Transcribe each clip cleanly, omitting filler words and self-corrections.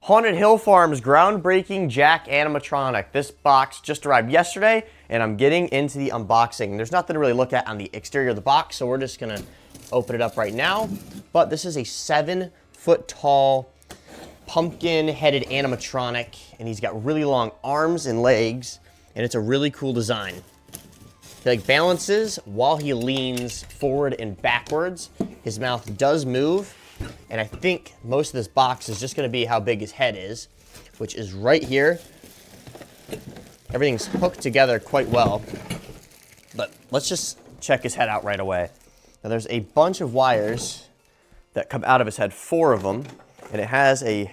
Haunted Hill Farms groundbreaking Jack animatronic. This box just arrived yesterday, and I'm getting into the unboxing. There's nothing to really look at on the exterior of the box, so we're just gonna open it up right now. But this is a 7-foot tall, pumpkin-headed animatronic, and he's got really long arms and legs, and it's a really cool design. He like balances while he leans forward and backwards. His mouth does move. And I think most of this box is just going to be how big his head is, which is right here. Everything's hooked together quite well. But let's just check his head out right away. Now there's a bunch of wires that come out of his head, 4 of them, and it has a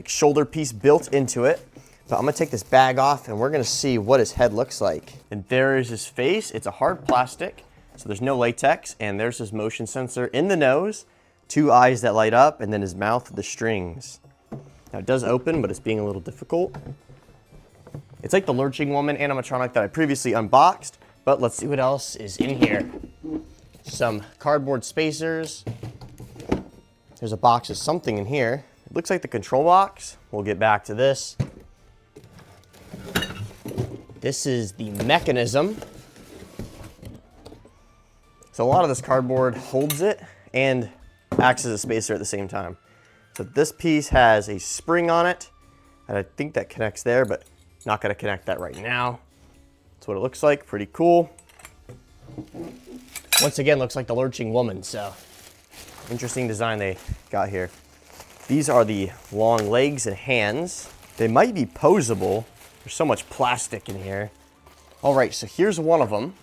shoulder piece built into it. But I'm going to take this bag off and we're going to see what his head looks like. And there is his face. It's a hard plastic, so there's no latex, and there's his motion sensor in the nose. 2 eyes that light up, and then his mouth with the strings. Now it does open, but it's being a little difficult. It's like the Lurching Woman animatronic that I previously unboxed, but let's see what else is in here. Some cardboard spacers. There's a box of something in here. It looks like the control box. We'll get back to this. This is the mechanism. So a lot of this cardboard holds it and acts as a spacer at the same time. So this piece has a spring on it, and I think that connects there, but not gonna connect that right now. That's what it looks like, pretty cool. Once again, looks like the Lurching Woman, so interesting design they got here. These are the long legs and hands. They might be posable. There's so much plastic in here. All right, so here's one of them.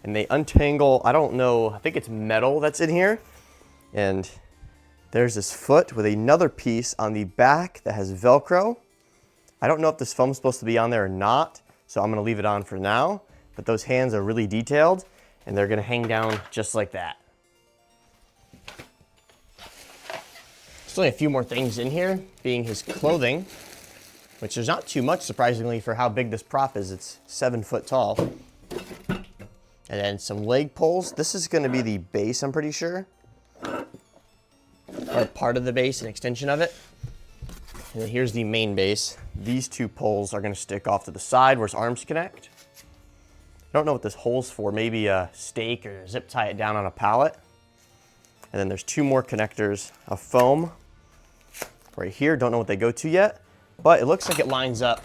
And they untangle, I don't know, I think it's metal that's in here. And there's this foot with another piece on the back that has Velcro. I don't know if this foam's supposed to be on there or not, so I'm gonna leave it on for now. But those hands are really detailed, and they're gonna hang down just like that. There's only a few more things in here, being his clothing, which there's not too much, surprisingly, for how big this prop is. It's 7 foot tall. And then some leg pulls. This is gonna be the base, I'm pretty sure. Or part of the base, an extension of it. And then here's the main base. These 2 poles are gonna stick off to the side where his arms connect. I don't know what this hole's for, maybe a stake or zip tie it down on a pallet. And then there's 2 more connectors of foam right here. Don't know what they go to yet, but it looks like it lines up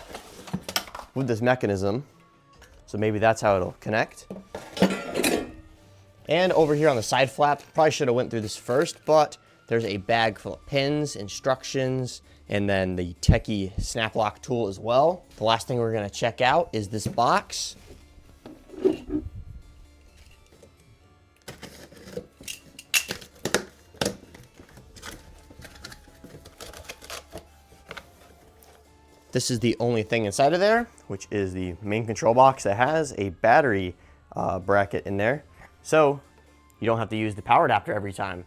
with this mechanism. So maybe that's how it'll connect. And over here on the side flap, probably should have went through this first, but there's a bag full of pins, instructions, and then the techie snap lock tool as well. The last thing we're gonna check out is this box. This is the only thing inside of there, which is the main control box that has a battery bracket in there. So you don't have to use the power adapter every time.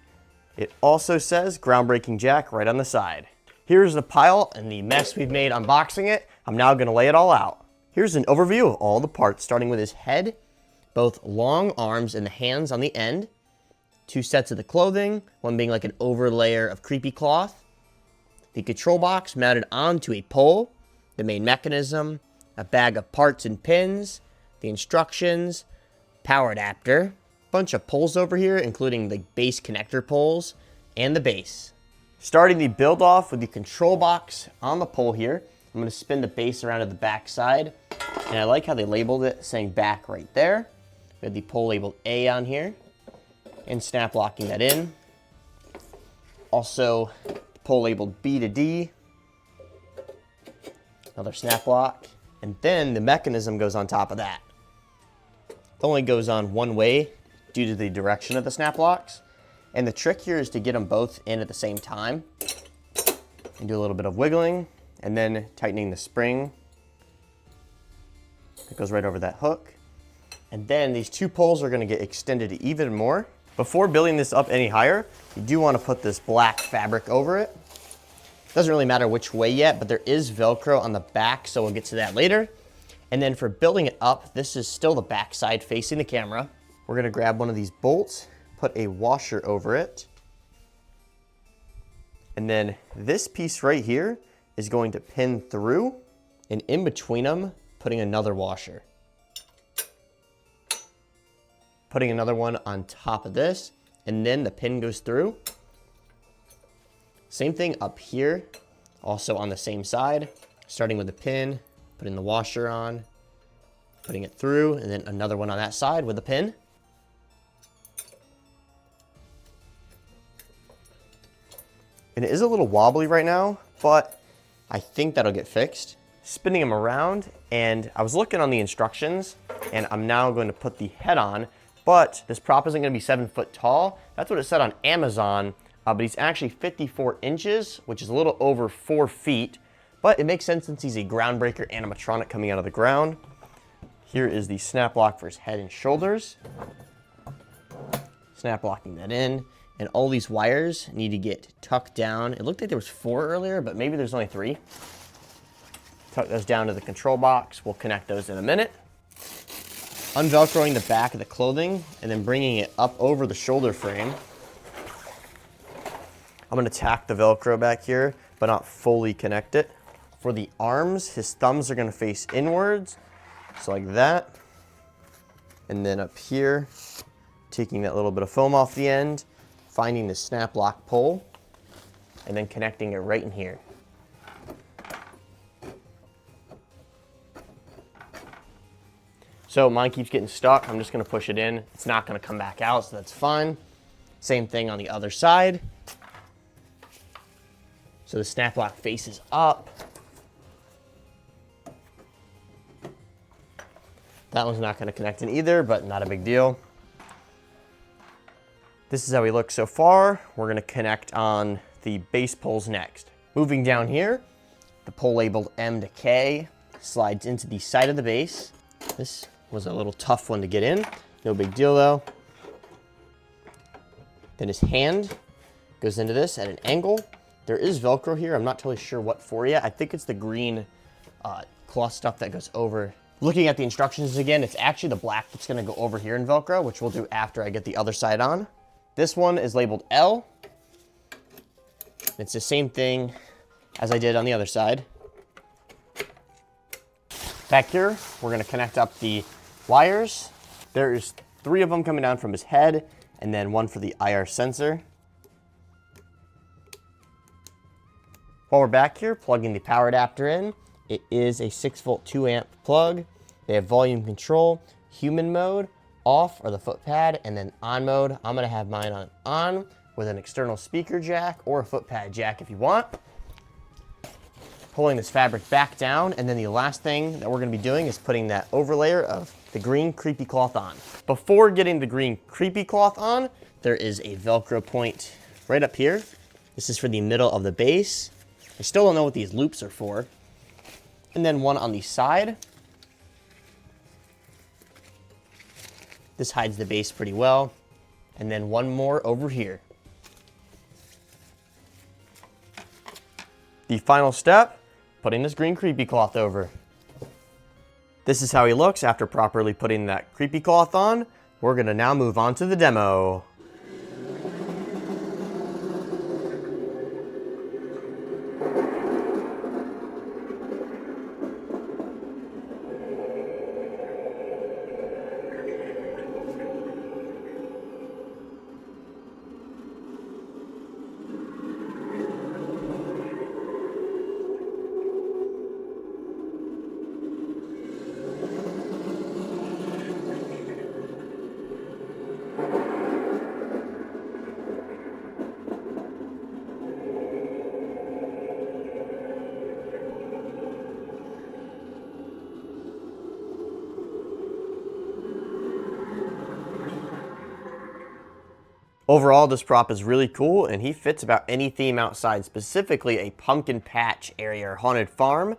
It also says groundbreaking Jack right on the side. Here's the pile and the mess we've made unboxing it. I'm now gonna lay it all out. Here's an overview of all the parts, starting with his head, both long arms and the hands on the end, 2 sets of the clothing, one being like an overlayer of creepy cloth, the control box mounted onto a pole, the main mechanism, a bag of parts and pins, the instructions, power adapter, bunch of poles over here, including the base connector poles and the base. Starting the build off with the control box on the pole here. I'm gonna spin the base around to the back side, and I like how they labeled it, saying back right there. We have the pole labeled A on here, and snap locking that in. Also, the pole labeled B to D. Another snap lock, and then the mechanism goes on top of that. It only goes on one way due to the direction of the snap locks. And the trick here is to get them both in at the same time. And do a little bit of wiggling, and then tightening the spring. It goes right over that hook. And then these 2 poles are gonna get extended even more. Before building this up any higher, you do wanna put this black fabric over it. Doesn't really matter which way yet, but there is Velcro on the back, so we'll get to that later. And then for building it up, this is still the back side facing the camera. We're gonna grab one of these bolts, put a washer over it, And then this piece right here is going to pin through, and in between them, putting another washer. Putting another one on top of this, and then the pin goes through. Same thing up here, also on the same side, starting with the pin, putting the washer on, putting it through, and then another one on that side with the pin. And it is a little wobbly right now, but I think that'll get fixed. Spinning them around, and I was looking on the instructions, and I'm now going to put the head on, but this prop isn't going to be 7 foot tall. That's what it said on Amazon, but he's actually 54 inches, which is a little over 4 feet, but it makes sense since he's a groundbreaker animatronic coming out of the ground. Here is the snap lock for his head and shoulders. Snap locking that in. And all these wires need to get tucked down. It looked like there was 4 earlier, but maybe there's only 3. Tuck those down to the control box. We'll connect those in a minute. Unvelcroing the back of the clothing and then bringing it up over the shoulder frame. I'm gonna tack the Velcro back here, but not fully connect it. For the arms, his thumbs are gonna face inwards, so like that. And then up here, taking that little bit of foam off the end, finding the snap lock pole, and then connecting it right in here. So mine keeps getting stuck. I'm just gonna push it in. It's not gonna come back out, so that's fine. Same thing on the other side. So the snap lock faces up. That one's not gonna connect in either, but not a big deal. This is how we look so far. We're gonna connect on the base poles next. Moving down here, the pole labeled M to K slides into the side of the base. This was a little tough one to get in. No big deal though. Then his hand goes into this at an angle. There is Velcro here. I'm not totally sure what for yet. I think it's the green cloth stuff that goes over. Looking at the instructions again, it's actually the black that's gonna go over here in Velcro, which we'll do after I get the other side on. This one is labeled L. It's the same thing as I did on the other side. Back here, we're gonna connect up the wires. There's 3 of them coming down from his head, and then 1 for the IR sensor. While we're back here, plugging the power adapter in, it is a 6-volt 2-amp plug. They have volume control, human mode, off or the foot pad, and then on mode. I'm gonna have mine on with an external speaker jack or a foot pad jack if you want. Pulling this fabric back down, and then the last thing that we're gonna be doing is putting that overlayer of the green creepy cloth on. Before getting the green creepy cloth on, there is a Velcro point right up here. This is for the middle of the base. I still don't know what these loops are for. And then one on the side. This hides the base pretty well. And then one more over here. The final step, putting this green creepy cloth over. This is how he looks after properly putting that creepy cloth on. We're gonna now move on to the demo. Overall, this prop is really cool, and he fits about any theme outside, specifically a pumpkin patch area or haunted farm,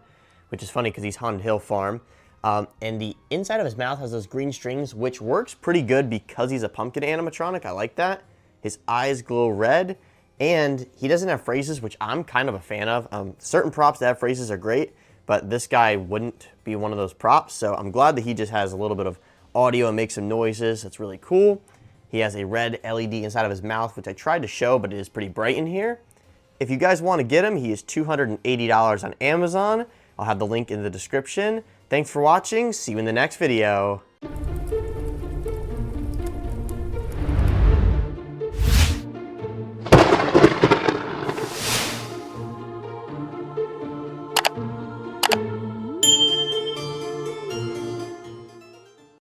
which is funny because he's Haunted Hill Farm. And the inside of his mouth has those green strings, which works pretty good because he's a pumpkin animatronic. I like that. His eyes glow red, and he doesn't have phrases, which I'm kind of a fan of. Certain props that have phrases are great, but this guy wouldn't be one of those props, so I'm glad that he just has a little bit of audio and makes some noises. That's really cool. He has a red LED inside of his mouth, which I tried to show, but it is pretty bright in here. If you guys want to get him, he is $280 on Amazon. I'll have the link in the description. Thanks for watching. See you in the next video.